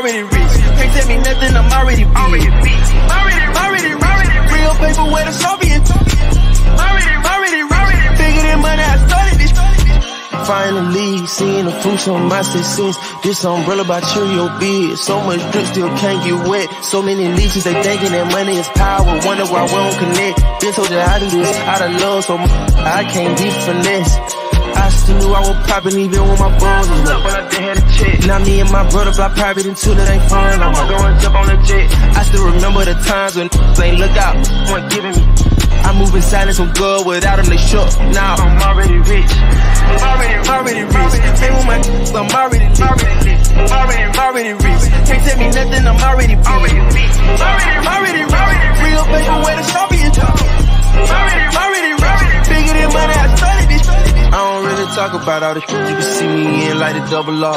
already rich. Can't tell me nothing, I'm already big. Already rich. Real paper where the Soviet. Already rich. Bigger than money, I started this. Finally, seeing the fruits on my success. This umbrella by Cheerio bid. So much drip, still can't get wet. So many leeches, they thinking that money is power. Wonder why we don't connect. Been told you I do this out of love, so I can't be finesse. I still knew I was popping even when my phone was up when I didn't have a check. Now me and my brother fly private until it ain't fun. I'm going jump on the jet. I still remember the times when ain't look out, weren't giving me. I move in silence on good, without them they shook. Now I'm already rich. Already rich. Came with my I'm already lit. Already rich. Can't tell me nothing, I'm already rich. Already rich. Real paper where the Soviet. Already rich. Bigger than money, I started this. I don't really talk about all the shit you can see me in like the double R.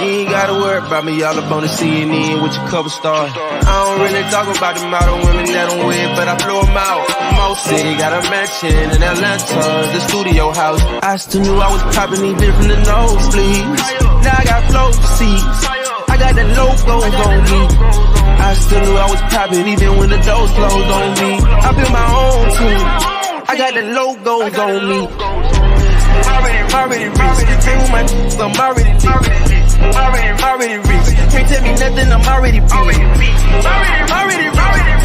You ain't gotta worry about me all up on the CNN with your cover star. I don't really talk about the model women that don't win, but I blow them out. Mo City got a mansion in Atlanta, the studio house. I still knew I was popping even from the nosebleeds. Now I got flow seats. I got the logos on me. I still knew I was popping even when the doors closed on me. I built my own team. I got the logos on me. Already rich. Came with my I'm already lit. Already rich. Can't tell me nothing, I'm already rich. Already rich.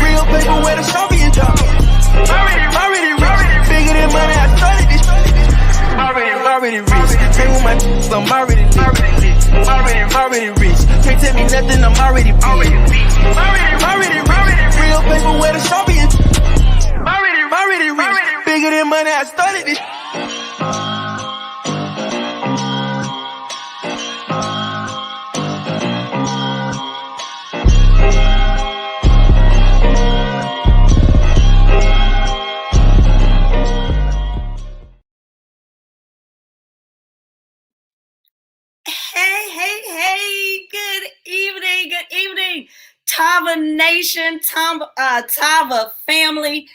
Real paper where the Soviet drop. Already rich. Bigger than money, I started this. Already rich. Came with my I'm already lit. Already rich. Can't tell me nothing, I'm already rich. Already rich. Real paper where the Soviet. Already rich. Bigger than money, I started this. Hey, good evening, Tava Nation, Tava family,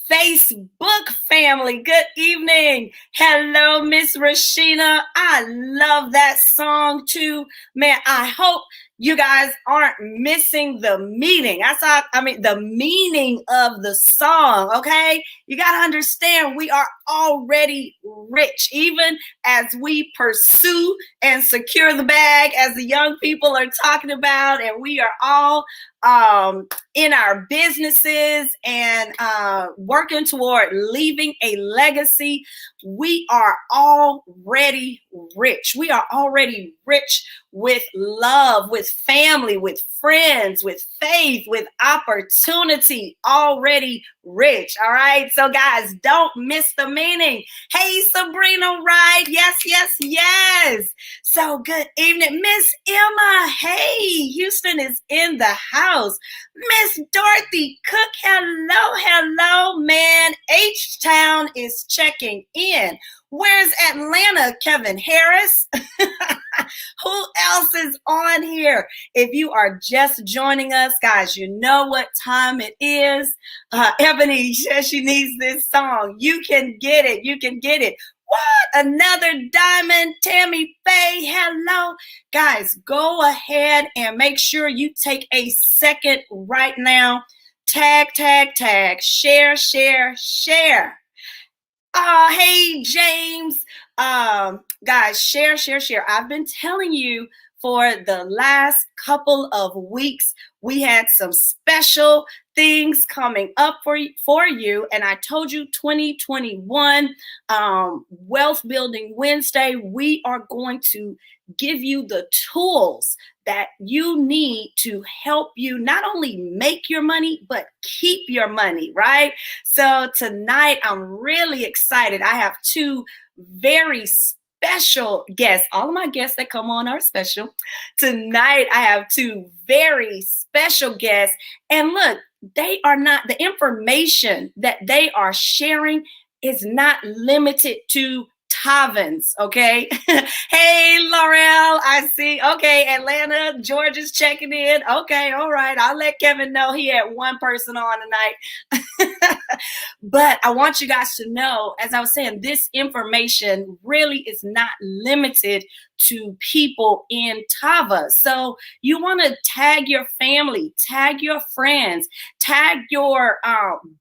Facebook family, good evening. Hello, Miss Rashina. I love that song too. Man, I hope you guys aren't missing the meaning. The meaning of the song, okay? You got to understand we are already rich, even as we pursue and secure the bag, as the young people are talking about, and we are all in our businesses and working toward leaving a legacy. We are already rich. We are already rich with love, with family, with friends, with faith, with opportunity, already rich. All right. So guys, don't miss the meaning. Hey, Sabrina, right? Yes. So good evening, Miss Emma. Hey, Houston is in the house. Miss Dorothy Cook. Hello, man. H-Town is checking in. Where's Atlanta, Kevin Harris? Who else is on here? If you are just joining us, guys, you know what time it is. Ebony says she needs this song. You can get it. What? Another diamond. Tammy Faye. Hello. Guys, go ahead and make sure you take a second right now. Tag. Share. Hey, James. Guys, share. I've been telling you for the last couple of weeks, we had some special things coming up for you. And I told you 2021 Wealth Building Wednesday, we are going to give you the tools that you need to help you not only make your money, but keep your money, right? So tonight, I'm really excited. I have two very special guests. All of my guests that come on are special. Tonight, I have two very special guests. And look, they are not, the information that they are sharing is not limited to Tavans, okay? Hey, Laurel, I see. Okay, Atlanta, Georgia's checking in. Okay, all right. I'll let Kevin know he had one person on tonight. But I want you guys to know, as I was saying, this information really is not limited to people in Tava. So you want to tag your family, tag your friends, tag your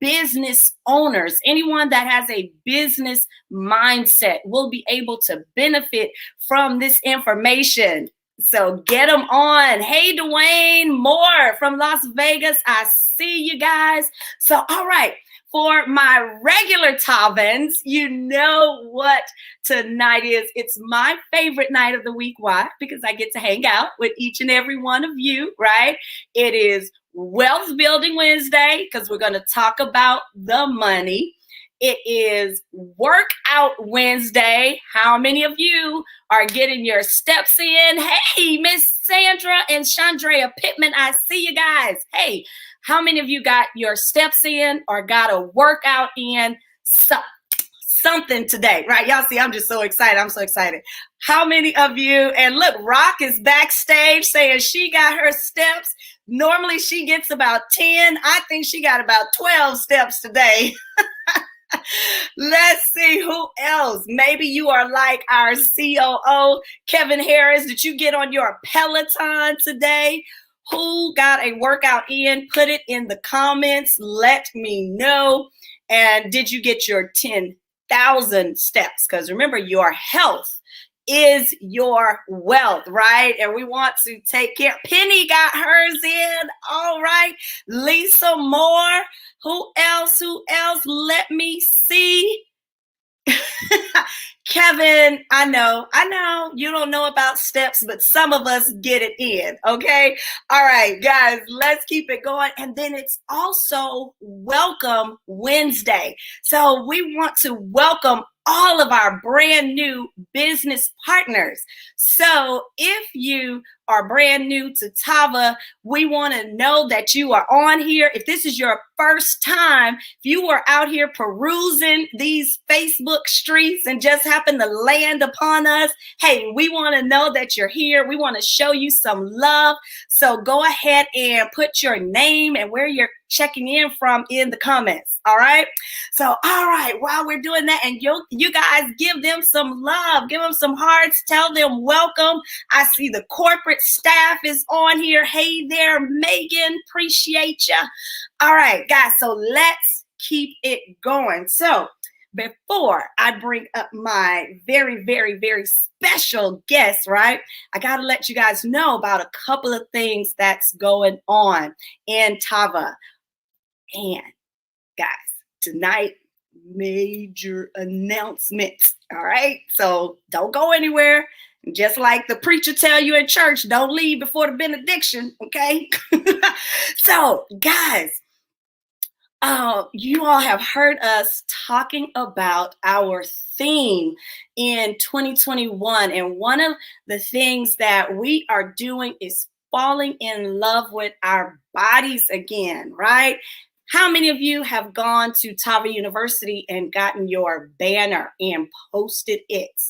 business owners. Anyone that has a business mindset will be able to benefit from this information. So get them on. Hey, Dwayne Moore from Las Vegas. I see you guys. So, all right. For my regular Tavans, you know what tonight is. It's my favorite night of the week. Why? Because I get to hang out with each and every one of you, right? It is Wealth Building Wednesday because we're going to talk about the money. It is Workout Wednesday. How many of you are getting your steps in? Hey, Miss Sandra and Chandrea Pittman, I see you guys. Hey, how many of you got your steps in or got a workout in? Something today, right? Y'all see, I'm just so excited. I'm so excited. How many of you, and look, Rock is backstage saying she got her steps. Normally she gets about 10. I think she got about 12 steps today. Let's see who else. Maybe you are like our COO, Kevin Harris. Did you get on your Peloton today? Who got a workout in? Put it in the comments. Let me know. And did you get your 10,000 steps? Because remember, your health is your wealth, right? And we want to take care. Penny got hers in. All right. Lisa Moore. Who else? Who else? Let me see. Kevin, I know you don't know about steps, but some of us get it in, okay? All right, guys, let's keep it going. And then it's also Welcome Wednesday. So we want to welcome all of our brand new business partners. So if you are brand new to Tava, we want to know that you are on here. If this is your first time, if you were out here perusing these Facebook streets and just happened to land upon us, hey, we want to know that you're here. We want to show you some love. So go ahead and put your name and where you're checking in from in the comments. All right. So, all right, while we're doing that, and you guys give them some love, give them some hearts, tell them welcome. I see the corporate staff is on here. Hey there, Megan, appreciate you. All right, guys, so let's keep it going. So before I bring up my very, very, very special guest, right, I got to let you guys know about a couple of things that's going on in Tava. And guys, tonight, major announcements. All right. So don't go anywhere. Just like the preacher tell you in church, don't leave before the benediction. Okay. So guys, you all have heard us talking about our theme in 2021. And one of the things that we are doing is falling in love with our bodies again, right? How many of you have gone to Tava University and gotten your banner and posted it,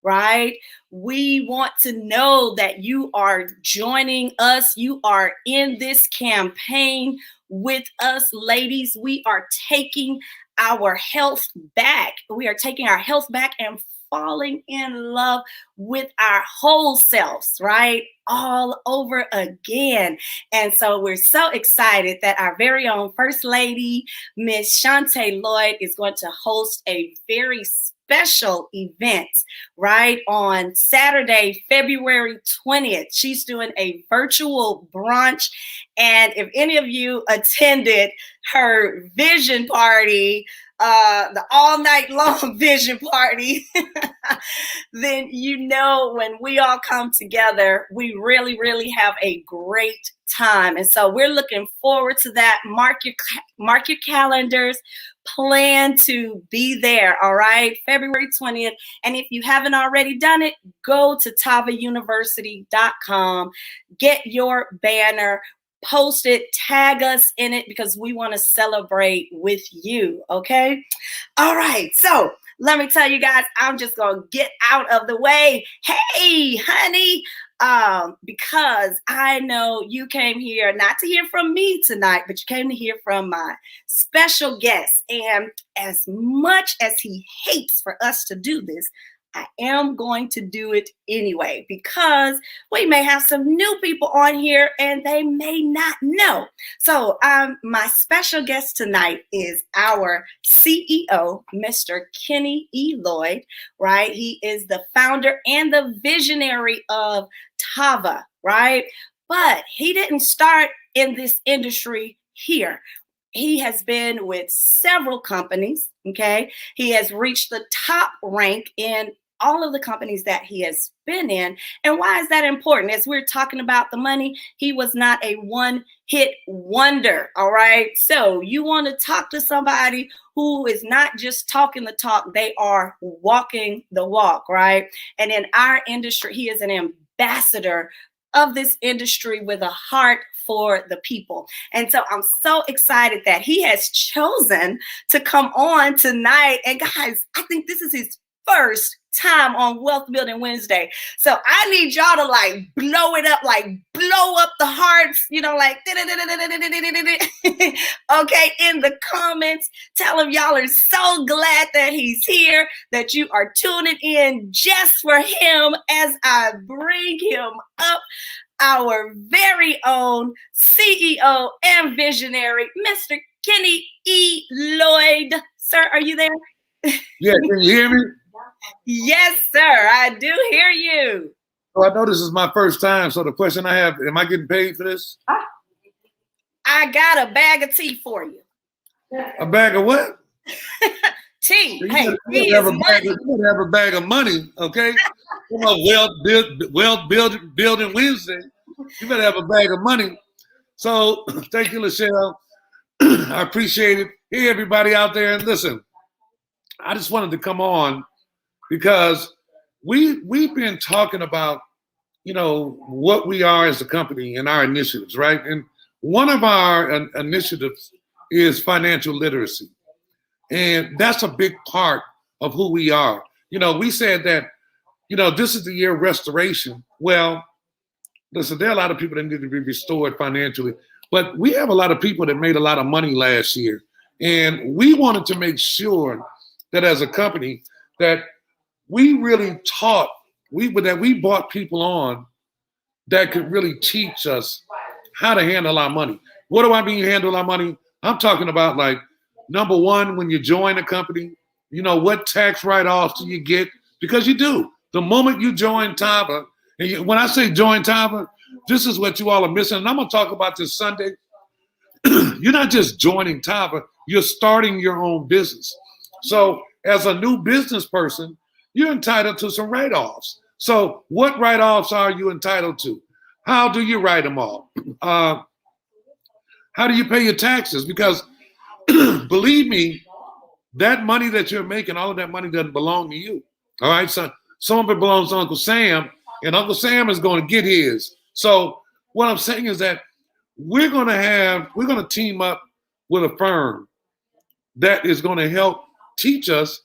right? We want to know that you are joining us. You are in this campaign with us, ladies. We are taking our health back. We are taking our health back and falling in love with our whole selves, right? All over again. And so we're so excited that our very own First Lady, Miss Shantae Lloyd, is going to host a very special event, right, on Saturday, February 20th. She's doing a virtual brunch. And if any of you attended her vision party, the all night long vision party, then you know when we all come together, we really, really have a great time. And so we're looking forward to that. Mark your calendars. Plan to be there, all right? February 20th. And if you haven't already done it, go to tavauniversity.com, get your banner, post it, tag us in it, because we want to celebrate with you, okay? All right, so let me tell you guys, I'm just going to get out of the way. Hey, honey, because I know you came here not to hear from me tonight, but you came to hear from my special guest. And as much as he hates for us to do this, I am going to do it anyway because we may have some new people on here and they may not know. So my special guest tonight is our CEO, Mr. Kenny E. Lloyd, right? He is the founder and the visionary of Tava, right? But he didn't start in this industry here. He has been with several companies, okay? He has reached the top rank in all of the companies that he has been in. And why is that important? As we're talking about the money, he was not a one-hit wonder, all right? So you want to talk to somebody who is not just talking the talk, they are walking the walk, right? And in our industry, he is an ambassador of this industry with a heart for the people. And so I'm so excited that he has chosen to come on tonight. And guys, I think this is his first time on Wealth Building Wednesday. So I need y'all to like blow it up, like blow up the hearts, you know, like okay, in the comments. Tell him y'all are so glad that he's here, that you are tuning in just for him as I bring him up, our very own CEO and visionary, Mr. Kenny E. Lloyd. Sir, are you there? Yeah, can you hear me? Yes, sir. I do hear you. Oh, I know this is my first time, so the question I have, am I getting paid for this? I got a bag of tea for you. A bag of what? Tea. You Hey, gotta tea have is a money. bag, you gotta have a bag of money, okay? Come on, building Wednesday. You better have a bag of money. So thank you, LaChelle. I appreciate it. Hey, everybody out there, and listen, I just wanted to come on because we've been talking about, you know, what we are as a company and our initiatives, right? And one of our initiatives is financial literacy. And that's a big part of who we are. You know, we said that, you know, this is the year of restoration. Well, listen, there are a lot of people that need to be restored financially, but we have a lot of people that made a lot of money last year. And we wanted to make sure that as a company that we really taught, that we brought people on that could really teach us how to handle our money. What do I mean handle our money? I'm talking about like, number one, when you join a company, you know, what tax write-offs do you get? Because you do. The moment you join Tava, and when I say join Tava, this is what you all are missing. And I'm going to talk about this Sunday. You're not just joining Tava, you're starting your own business. So as a new business person, you're entitled to some write-offs. So what write-offs are you entitled to? How do you write them off? How do you pay your taxes? Because believe me, that money that you're making, all of that money doesn't belong to you. All right, so some of it belongs to Uncle Sam, and Uncle Sam is going to get his. So what I'm saying is that we're going to team up with a firm that is going to help teach us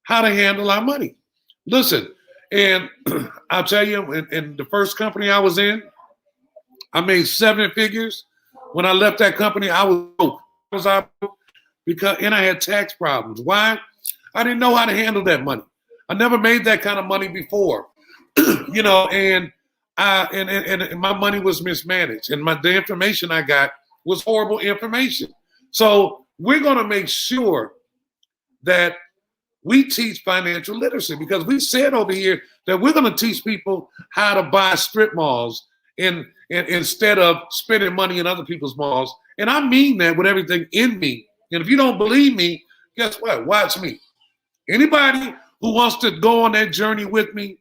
how to handle our money. Listen, and I'll tell you, in the first company I was in, I made 7 figures. When I left that company, I was broke. And I had tax problems. Why? I didn't know how to handle that money. I never made that kind of money before, you know, and my money was mismanaged, and the information I got was horrible information. So we're going to make sure that we teach financial literacy, because we said over here that we're going to teach people how to buy strip malls and instead of spending money in other people's malls. And I mean that with everything in me. And if you don't believe me, guess what? Watch me. Anybody who wants to go on that journey with me,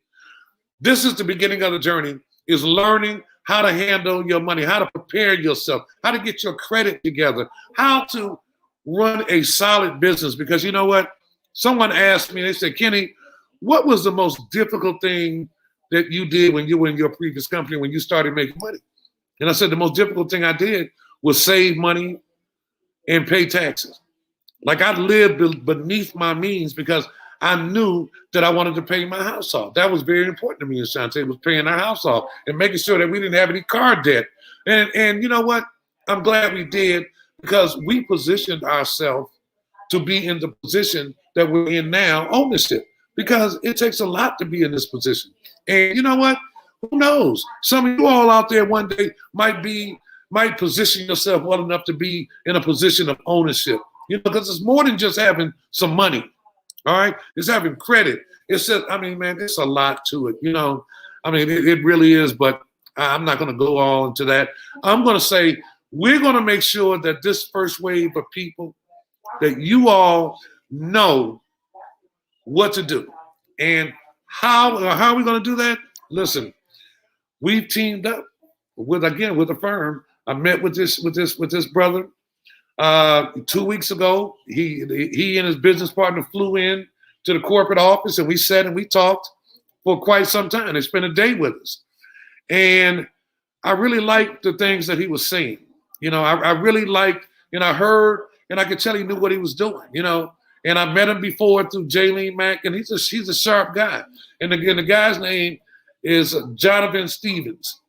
this is the beginning of the journey, is learning how to handle your money, how to prepare yourself, how to get your credit together, how to run a solid business. Because you know what? Someone asked me, they said, Kenny, what was the most difficult thing that you did when you were in your previous company, when you started making money? And I said, the most difficult thing I did was save money and pay taxes. Like I lived beneath my means because I knew that I wanted to pay my house off. That was very important to me and Shantae, was paying our house off and making sure that we didn't have any car debt. And you know what? I'm glad we did, because we positioned ourselves to be in the position that we're in now, ownership. because it takes a lot to be in this position. And you know what? Who knows? Some of you all out there one day might position yourself well enough to be in a position of ownership. You know, because it's more than just having some money. All right, it's having credit. It's just, I mean, man, it's a lot to it. You know, I mean, it really is. But I'm not going to go all into that. I'm going to say we're going to make sure that this first wave of people, that you all know what to do. And how are we going to do that? Listen, we've teamed up with a firm. I met with this brother 2 weeks ago. He and his business partner flew in to the corporate office, and we sat and we talked for quite some time. They spent a day with us. And I really liked the things that he was saying. You know, I really liked, and I heard, and I could tell he knew what he was doing, you know. And I met him before through Jaylene Mack, and he's a sharp guy. And again, the guy's name is Jonavon Stephens.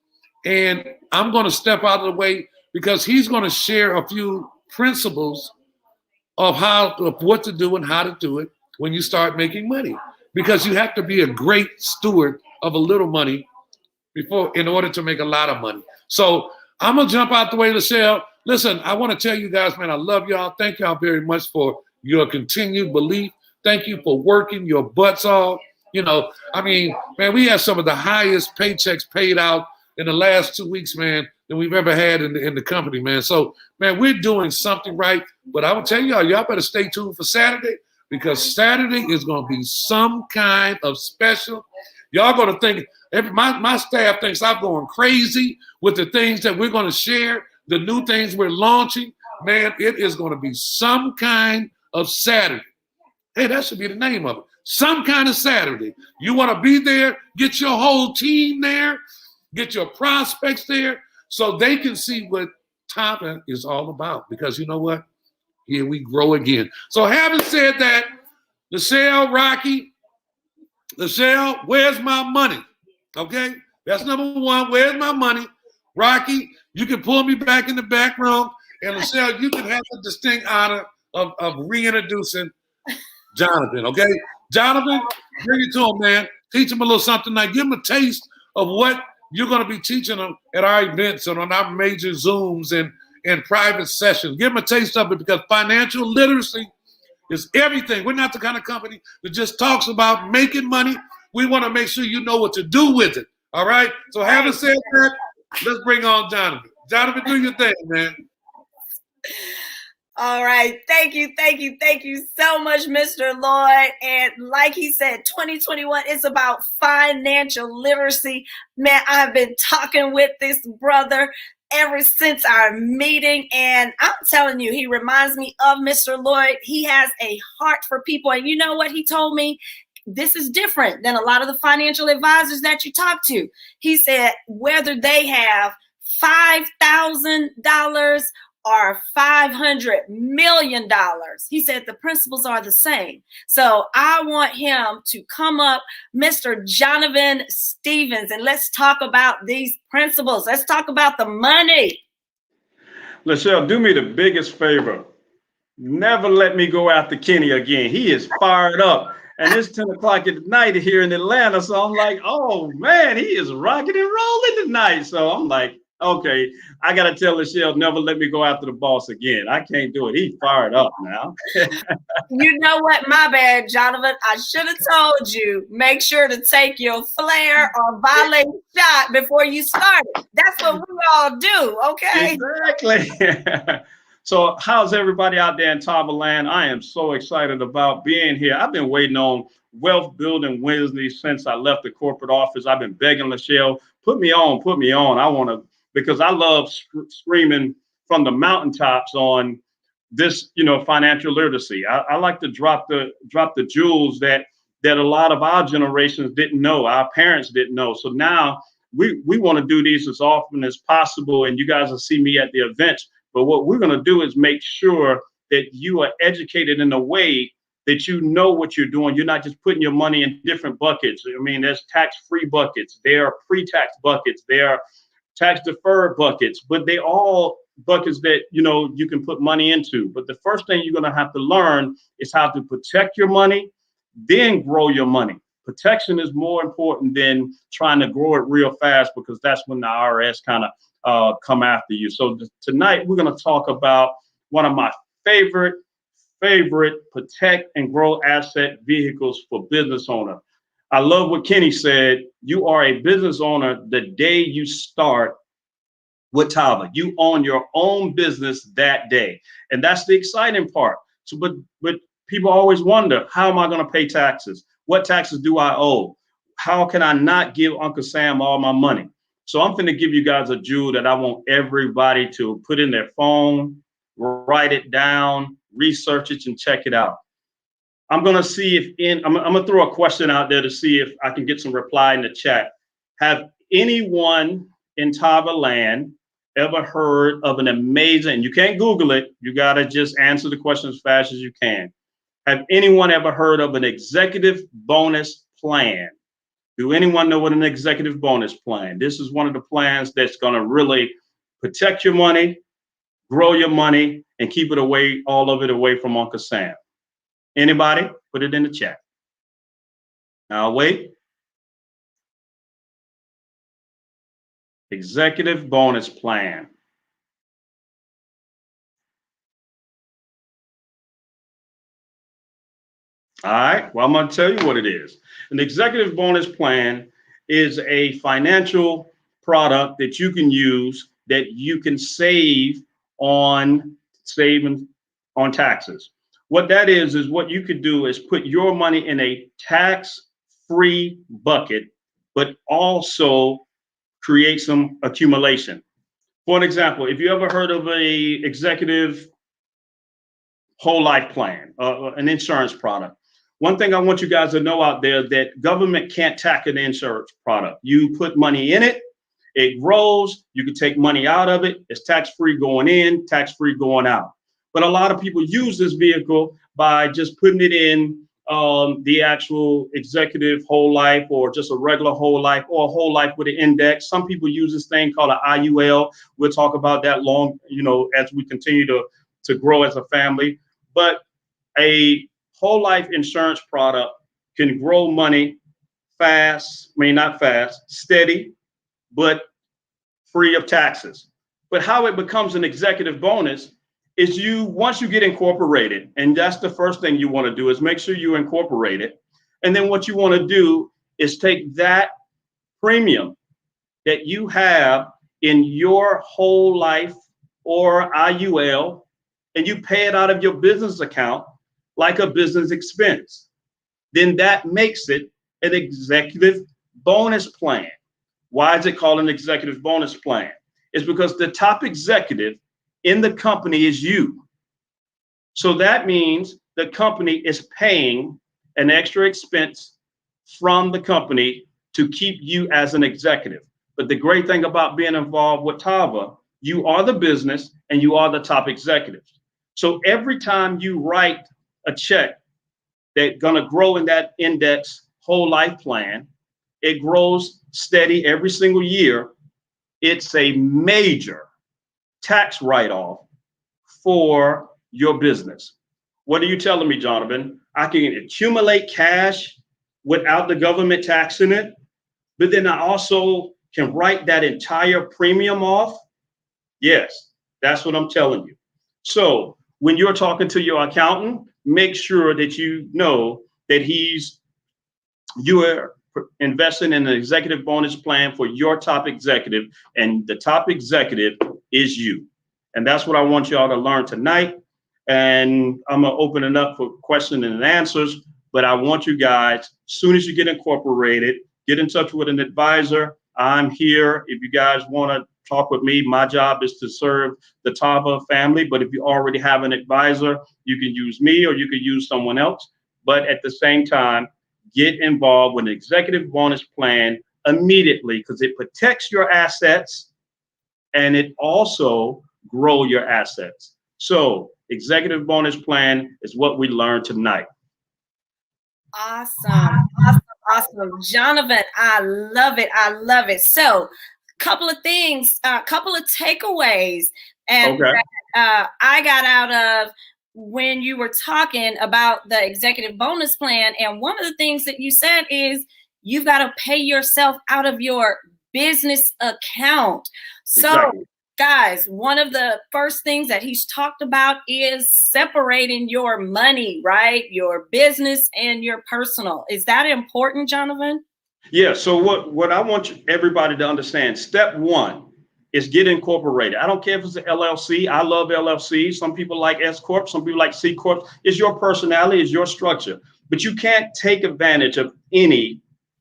And I'm going to step out of the way because he's going to share a few principles of what to do and how to do it when you start making money. Because you have to be a great steward of a little money in order to make a lot of money. So I'm going to jump out the way, LaChelle. Listen, I want to tell you guys, man, I love y'all. Thank y'all very much for your continued belief. Thank you for working your butts off. You know, I mean, man, we had some of the highest paychecks paid out in the last 2 weeks, man, than we've ever had in the company, man. So, man, we're doing something right. But I will tell y'all better stay tuned for Saturday, because Saturday is going to be some kind of special. Y'all going to think, my staff thinks I'm going crazy with the things that we're going to share, the new things we're launching. Man, it is going to be some kind of Saturday. Hey, that should be the name of it. Some kind of Saturday. You want to be there, get your whole team there, get your prospects there, so they can see what Tava is all about. Because you know what? Here we grow again. So having said that, LaChelle, Rocky, LaChelle, where's my money? Okay? That's number one. Where's my money? Rocky, you can pull me back in the back room. And LaChelle, you can have the distinct honor of reintroducing Jonavon, okay? Jonavon, bring it to him, man. Teach him a little something tonight. Give him a taste of what you're going to be teaching them at our events and on our major Zooms and private sessions. Give them a taste of it, because financial literacy is everything. We're not the kind of company that just talks about making money. We want to make sure you know what to do with it, all right? So having said that, let's bring on Jonavon. Jonavon, do your thing, man. All right. Thank you so much, Mr. Lloyd. And like he said, 2021 is about financial literacy. Man, I've been talking with this brother ever since our meeting, and I'm telling you, he reminds me of Mr. Lloyd. He has a heart for people. And you know what he told me? This is different than a lot of the financial advisors that you talk to. He said, whether they have $5,000 or $500 million, he said the principles are the same. So I want him to come up, Mr. Jonavon Stephens, and let's talk about these principles. Let's talk about the money. LaChelle, do me the biggest favor. Never let me go after Kenny again. He is fired up. And it's 10 o'clock at night here in Atlanta. So I'm like, oh, man, he is rocking and rolling tonight. So I'm like, okay, I got to tell LaChelle, never let me go after the boss again. I can't do it. He's fired up now. You know what? My bad, Jonavon. I should have told you, make sure to take your flare or volley shot before you start it. That's what we all do, okay? Exactly. So how's everybody out there in Tava Land? I am so excited about being here. I've been waiting on Wealth Building Wednesday since I left the corporate office. I've been begging LaChelle, put me on. I want to, because I love screaming from the mountaintops on this, financial literacy. I like to drop the jewels that a lot of our generations didn't know, our parents didn't know. So now we want to do these as often as possible, and you guys will see me at the events. But what we're going to do is make sure that you are educated in a way that you know what you're doing. You're not just putting your money in different buckets. I mean, there's tax-free buckets. There are pre-tax buckets. There are tax-deferred buckets. But they all buckets that, you can put money into. But the first thing you're going to have to learn is how to protect your money, then grow your money. Protection is more important than trying to grow it real fast, because that's when the IRS kind of come after you. So tonight we're going to talk about one of my favorite protect and grow asset vehicles for business owner. I love what Kenny said. You are a business owner the day you start with Tava. You own your own business that day. And that's the exciting part. So, but people always wonder, how am I going to pay taxes? What taxes do I owe? How can I not give Uncle Sam all my money? So I'm going to give you guys a jewel that I want everybody to put in their phone, write it down, research it, and check it out. I'm going to see if I'm going to throw a question out there to see if I can get some reply in the chat. Have anyone in Tava land ever heard of an amazing, you can't Google it, you got to just answer the question as fast as you can. Have anyone ever heard of an executive bonus plan? Do anyone know what an executive bonus plan? This is one of the plans that's going to really protect your money, grow your money, and keep it away, all of it away from Uncle Sam. Anybody? Put it in the chat. I'll wait. Executive bonus plan. All right, well, I'm going to tell you what it is. An executive bonus plan is a financial product that you can use that you can save on taxes. What that is what you could do is put your money in a tax-free bucket, but also create some accumulation. For an example, if you ever heard of a executive whole life plan, an insurance product, one thing I want you guys to know out there, that government can't tax an insurance product. You put money in it, it grows, you can take money out of it, it's tax-free going in, tax-free going out. But a lot of people use this vehicle by just putting it in the actual executive whole life, or just a regular whole life, or a whole life with an index. Some people use this thing called an IUL. We'll talk about that as we continue to grow as a family. But a whole life insurance product can grow money fast, not fast, steady, but free of taxes. But how it becomes an executive bonus is once you get incorporated, and that's the first thing you want to do, is make sure you incorporate it. And then what you want to do is take that premium that you have in your whole life or IUL, and you pay it out of your business account like a business expense. Then that makes it an executive bonus plan. Why is it called an executive bonus plan? It's because the top executive in the company is you. So that means the company is paying an extra expense from the company to keep you as an executive. But the great thing about being involved with Tava, you are the business and you are the top executive. So every time you write a check that's going to grow in that index whole life plan, it grows steady every single year. It's a major tax write-off for your business. What are you telling me, Jonavon? I can accumulate cash without the government taxing it, but then I also can write that entire premium off? Yes, that's what I'm telling you. So when you're talking to your accountant, make sure that you know that you are investing in an executive bonus plan for your top executive, and the top executive is you. And that's what I want y'all to learn tonight. And I'm going to open it up for questions and answers, but I want you guys, as soon as you get incorporated, get in touch with an advisor. I'm here. If you guys want to talk with me, my job is to serve the Tava family. But if you already have an advisor, you can use me or you can use someone else. But at the same time, get involved with an executive bonus plan immediately, because it protects your assets and it also grow your assets. So executive bonus plan is what we learned tonight. Awesome. Jonavon, I love it. So couple of things, couple of takeaways, and okay. I got out of when you were talking about the executive bonus plan, and one of the things that you said is you've got to pay yourself out of your business account. So Exactly. guys, one of the first things that he's talked about is separating your money, right? Your business and your personal. Is that important, Jonavon? Yeah. So what I want everybody to understand, step one is get incorporated. I don't care if it's an LLC. I love LLC. Some people like S Corp. Some people like C Corp. It's your personality, it's your structure. But you can't take advantage of any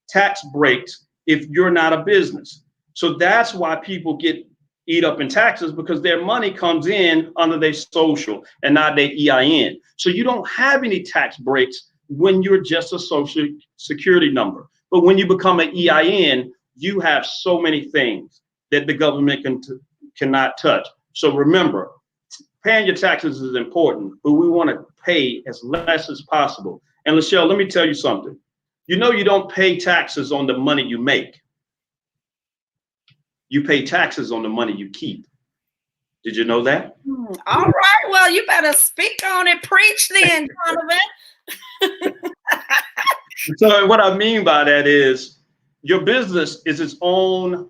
tax breaks if you're not a business. So that's why people eat up in taxes, because their money comes in under their social and not their EIN. So you don't have any tax breaks when you're just a social security number. But when you become an EIN, you have so many things that the government cannot touch. So remember, paying your taxes is important, but we want to pay as less as possible. And LaChelle, let me tell you something. You know, you don't pay taxes on the money you make. You pay taxes on the money you keep. Did you know that? All right. Well, you better speak on it. Preach then, Jonavon. So what I mean by that is your business is its own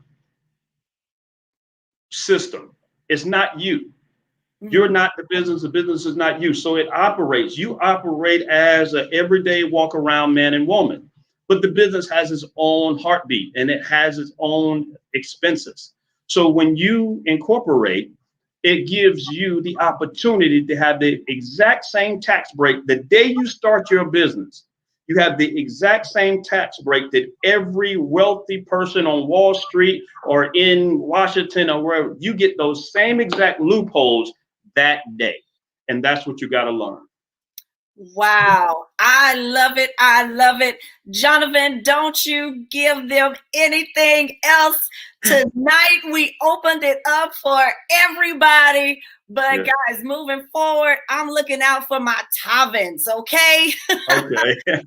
system. It's not you. You're not the business is not you. So it operates. You operate as an everyday walk around man and woman. But the business has its own heartbeat and it has its own expenses. So when you incorporate, it gives you the opportunity to have the exact same tax break the day you start your business. You have the exact same tax break that every wealthy person on Wall Street or in Washington or wherever, you get those same exact loopholes that day. And that's what you got to learn. Wow. I love it. I love it. Jonavon, don't you give them anything else. Tonight, we opened it up for everybody. But guys, moving forward, I'm looking out for my Tavans, okay? Okay.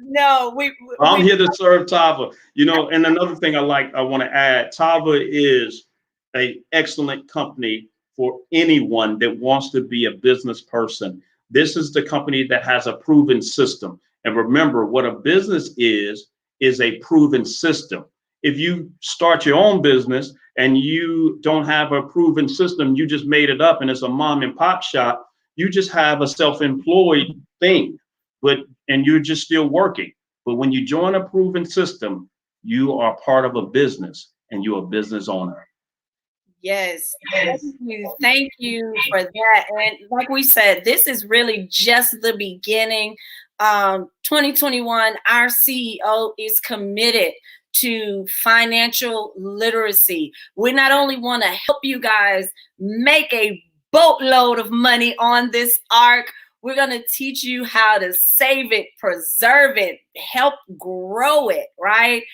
No, I'm here to serve Tava. You know, and another thing I want to add, Tava is an excellent company for anyone that wants to be a business person. This is the company that has a proven system. And remember, what a business is a proven system. If you start your own business and you don't have a proven system, you just made it up and it's a mom and pop shop, you just have a self-employed thing, and you're just still working. But when you join a proven system, you are part of a business and you're a business owner. Yes. Thank you for that. And like we said, this is really just the beginning. 2021, our CEO is committed to financial literacy. We not only want to help you guys make a boatload of money on this arc, we're going to teach you how to save it, preserve it, help grow it, right?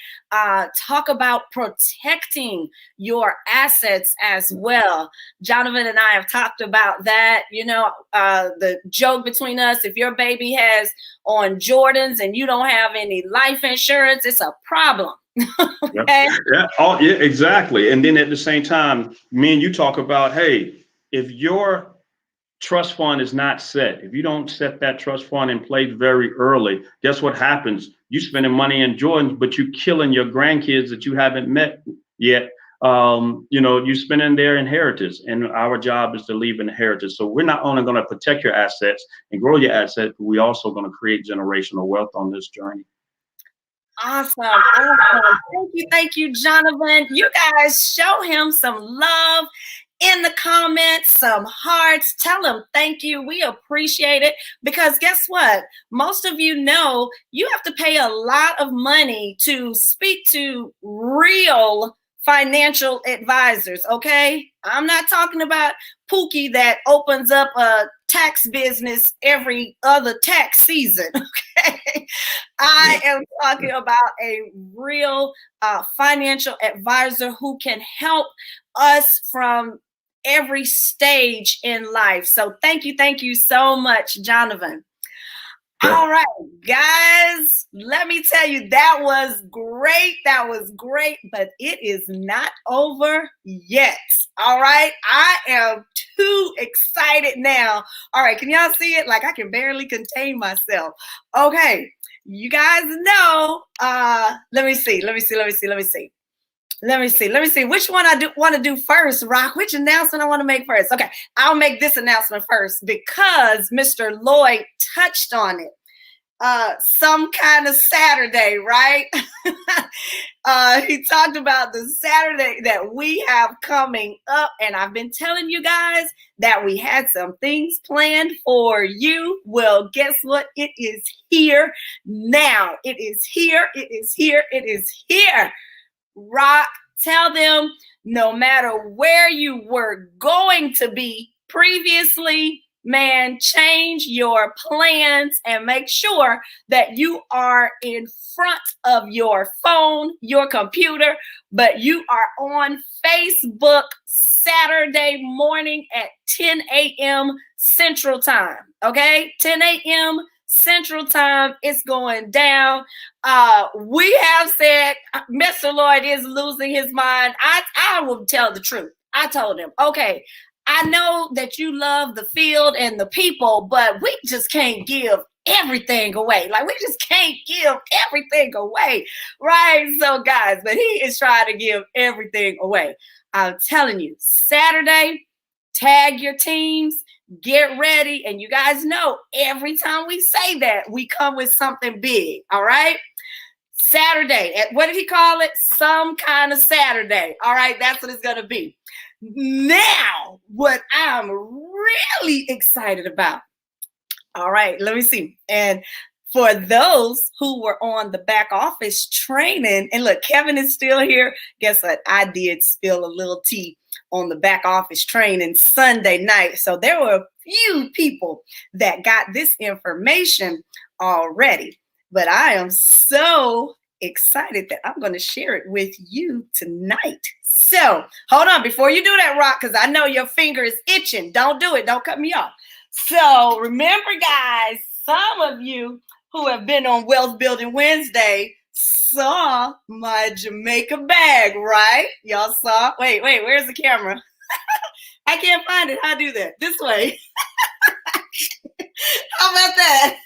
Talk about protecting your assets as well. Jonavon and I have talked about that. You know, the joke between us, if your baby has on Jordans and you don't have any life insurance, it's a problem. Okay? Yeah, exactly. And then at the same time, me and you talk about, hey, if your trust fund is not set, if you don't set that trust fund in place very early, guess what happens? You spending money in Jordans, but you killing your grandkids that you haven't met yet. You spending their inheritance, and our job is to leave an inheritance. So we're not only going to protect your assets and grow your assets, but we're also going to create generational wealth on this journey. Awesome. Thank you, Jonavon. You guys show him some love in the comments, some hearts. Tell him thank you. We appreciate it, because guess what? Most of you know you have to pay a lot of money to speak to real financial advisors, okay? I'm not talking about Pookie that opens up a tax business every other tax season, okay? I am talking about a real financial advisor who can help us from every stage in life. So thank you so much, Jonavon. All right, guys, let me tell you, that was great. That was great, but it is not over yet. All right, I am too excited now. All right, can y'all see it? Like, I can barely contain myself. Okay, you guys know, let me see. Which one I want to do first, Rock? Which announcement I want to make first? Okay, I'll make this announcement first because Mr. Lloyd touched on it. Some kind of Saturday, right? He talked about the Saturday that we have coming up, and I've been telling you guys that we had some things planned for you. Well, guess what? It is here now. It is here. It is here. It is here. Rock, tell them no matter where you were going to be previously, man, change your plans and make sure that you are in front of your phone, your computer, but you are on Facebook Saturday morning at 10 a.m. Central Time. Okay, 10 a.m. Central Time, it's going down. We have said Mr. Lloyd is losing his mind. I will tell the truth. I told him, okay, I know that you love the field and the people, but we just can't give everything away. Like, we just can't give everything away, right? So, guys, but he is trying to give everything away. I'm telling you, Saturday, tag your teams. Get ready. And you guys know every time we say that, we come with something big. All right. Saturday. What did he call it? Some kind of Saturday. All right. That's what it's going to be. Now, what I'm really excited about. All right. Let me see. And for those who were on the back office training, and look, Kevin is still here. Guess what? I did spill a little tea on the back office training Sunday night. So there were a few people that got this information already. But I am so excited that I'm going to share it with you tonight. So hold on before you do that, Rock, because I know your finger is itching. Don't do it. Don't cut me off. So remember, guys, some of you who have been on Wealth Building Wednesday saw my Jamaica bag, right? Y'all saw? Wait, where's the camera? I can't find it. How do that? This way. How about that?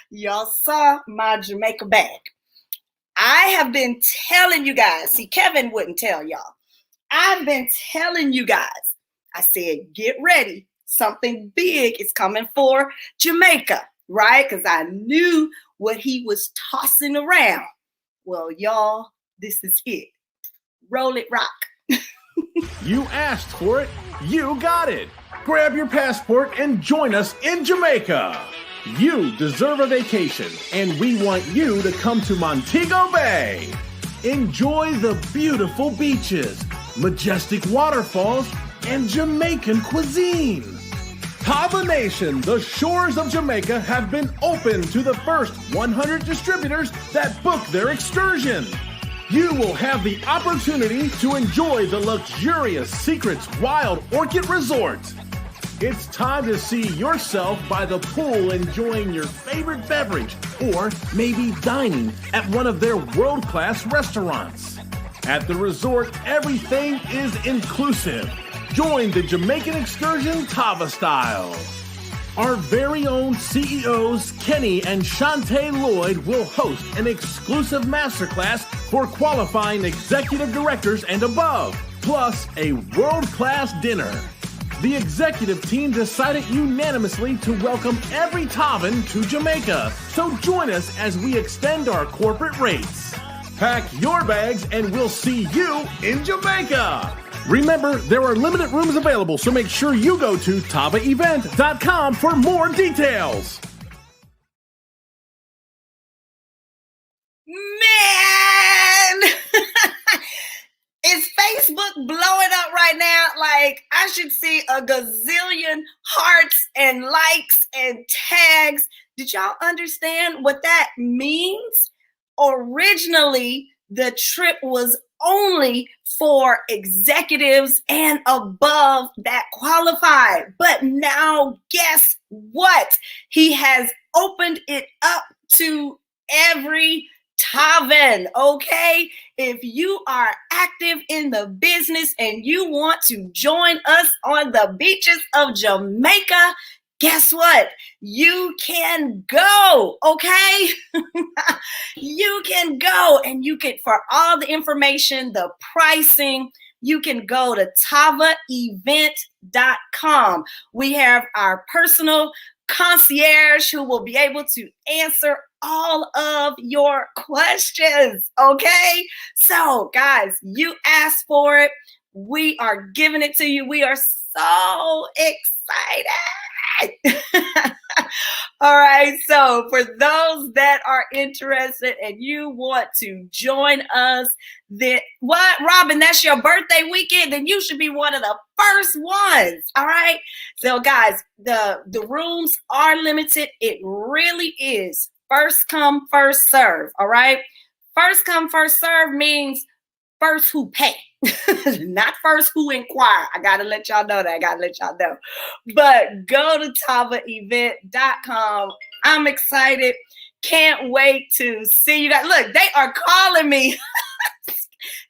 Y'all saw my Jamaica bag. I have been telling you guys. See, Kevin wouldn't tell y'all. I've been telling you guys. I said, get ready. Something big is coming for Jamaica, right? Because I knew what he was tossing around. Well, y'all, this is it. Roll it, Rock. You asked for it. You got it. Grab your passport and join us in Jamaica. You deserve a vacation, and we want you to come to Montego Bay. Enjoy the beautiful beaches, majestic waterfalls, and Jamaican cuisine. Tava Nation, the shores of Jamaica have been open to the first 100 distributors that book their excursion. You will have the opportunity to enjoy the luxurious Secrets Wild Orchid Resort. It's time to see yourself by the pool enjoying your favorite beverage, or maybe dining at one of their world-class restaurants. At the resort, everything is inclusive. Join the Jamaican excursion Tava style. Our very own CEOs Kenny and Shantae Lloyd will host an exclusive masterclass for qualifying executive directors and above, plus a world-class dinner. The executive team decided unanimously to welcome every Tavan to Jamaica, so join us as we extend our corporate rates. Pack your bags and we'll see you in Jamaica. Remember, there are limited rooms available, so make sure you go to tavaevent.com for more details. Man! Is Facebook blowing up right now? Like, I should see a gazillion hearts and likes and tags. Did y'all understand what that means? Originally, the trip was only for executives and above that qualify. But now, guess what? He has opened it up to every Tavan, okay? If you are active in the business and you want to join us on the beaches of Jamaica, guess what? You can go, okay? You can go, and you can, for all the information, the pricing, you can go to tavaevent.com. We have our personal concierge who will be able to answer all of your questions, okay? So, guys, you asked for it. We are giving it to you. We are so excited. All right, so for those that are interested and you want to join us, then what, Robin, that's your birthday weekend, then you should be one of the first ones. All right, so guys, the rooms are limited. It really is first come, first serve. All right, first come, first serve means first who pay. Not first who inquire. I gotta let y'all know that. But go to tavaevent.com. I'm excited. Can't wait to see you guys. Look, they are calling me.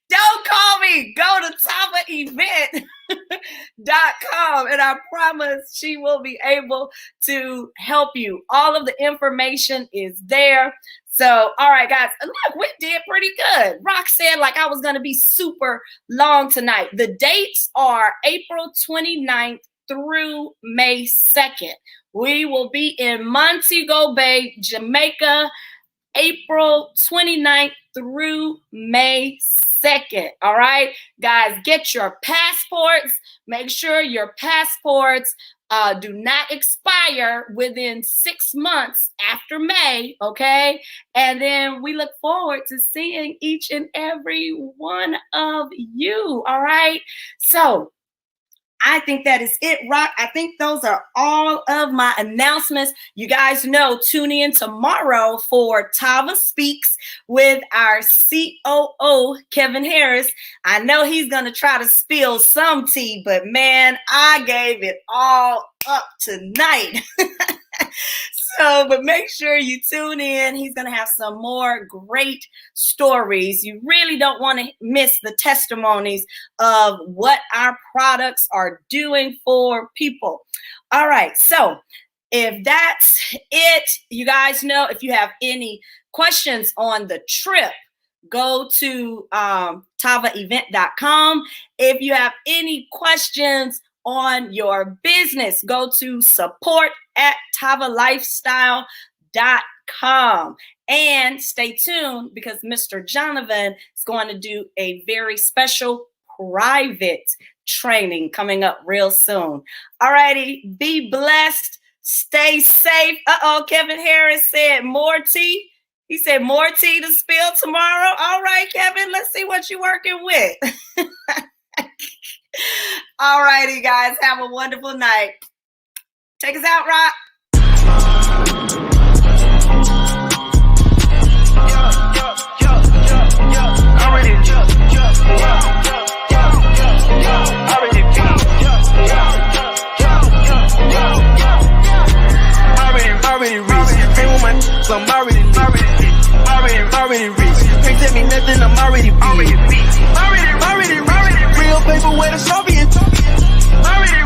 Don't call me. Go to tavaevent.com, and I promise she will be able to help you. All of the information is there. So, all right, guys, look, we did pretty good. Rock said like I was going to be super long tonight. The dates are April 29th through May 2nd. We will be in Montego Bay, Jamaica, April 29th through May 2nd. All right, guys, get your passports. Make sure your passports do not expire within 6 months after May, okay? And then we look forward to seeing each and every one of you, all right? So I think that is it, Rock. I think those are all of my announcements. You guys know, tune in tomorrow for Tava Speaks with our COO, Kevin Harris. I know he's going to try to spill some tea, but man, I gave it all up tonight. But make sure you tune in. He's going to have some more great stories. You really don't want to miss the testimonies of what our products are doing for people. All right. So if that's it, you guys know, if you have any questions on the trip, go to tavaevent.com. If you have any questions on your business, go to support@tavalifestyle.com. And stay tuned because Mr. Jonavon is going to do a very special private training coming up real soon. All righty, be blessed, stay safe. Kevin Harris said more tea. He said more tea to spill tomorrow. All right, Kevin, let's see what you're working with. All righty, guys. Have a wonderful night. Take us out, Rock. Already rich. Ain't with my so I'm already rich. Can't tell me nothing, I'm already rich. Already. Real paper where the Soviet. Already.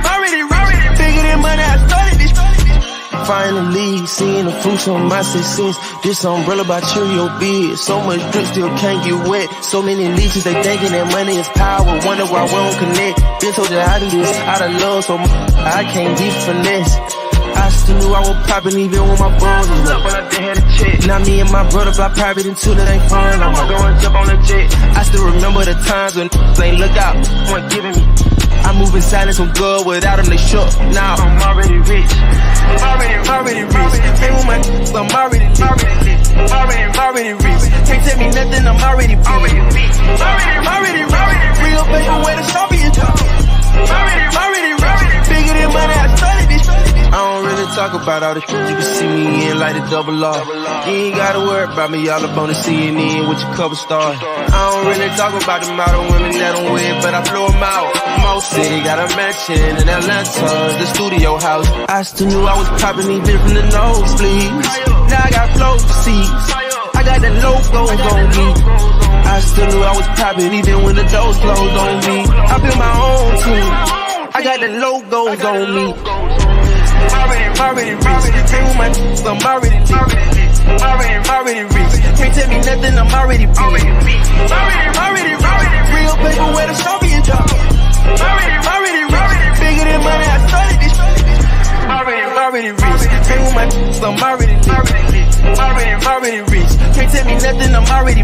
Bigger than money, I started this. Finally, seeing the fruits of my success. This umbrella by Cheerio big. So much drip still can't get wet. So many leeches, they thinking that money is power. Wonder why we don't connect. Been told that I do this out of love, so I can't be finesse. I still knew I was popping even when my phone was up when I didn't have a check. Now me and my brother fly private until it ain't fun. I'm going jump on the jet. I still remember the times when ain't look out, weren't giving me. I move in silence on good, without them they shook. Now I'm already rich. Already rich. Ain't with my I'm already rich. Can't tell me nothing, I'm already rich. Already. Real paper where the Soviet. Already. Bigger than money, I started this. I don't really talk about all the shit you can see me in like a double R. You ain't gotta worry about me, all up on the CNN with your cover star. I don't really talk about the model women that don't win, but I blow them out. Mo City got a mansion in Atlanta, the studio house. I still knew I was popping even from the nosebleeds. Now I got flow seats, I got that logo on me. I still knew I was popping even when the doors closed on me. I built my own team, I got the logos on me. Already rich, came with my I'm already lit. Already rich, can't tell me nothing, I'm already rich. Already real paper where the Soviet drop. Already rich, bigger than money, I started this. Already rich, came with my I'm already lit. Already rich, can't tell me nothing, I'm already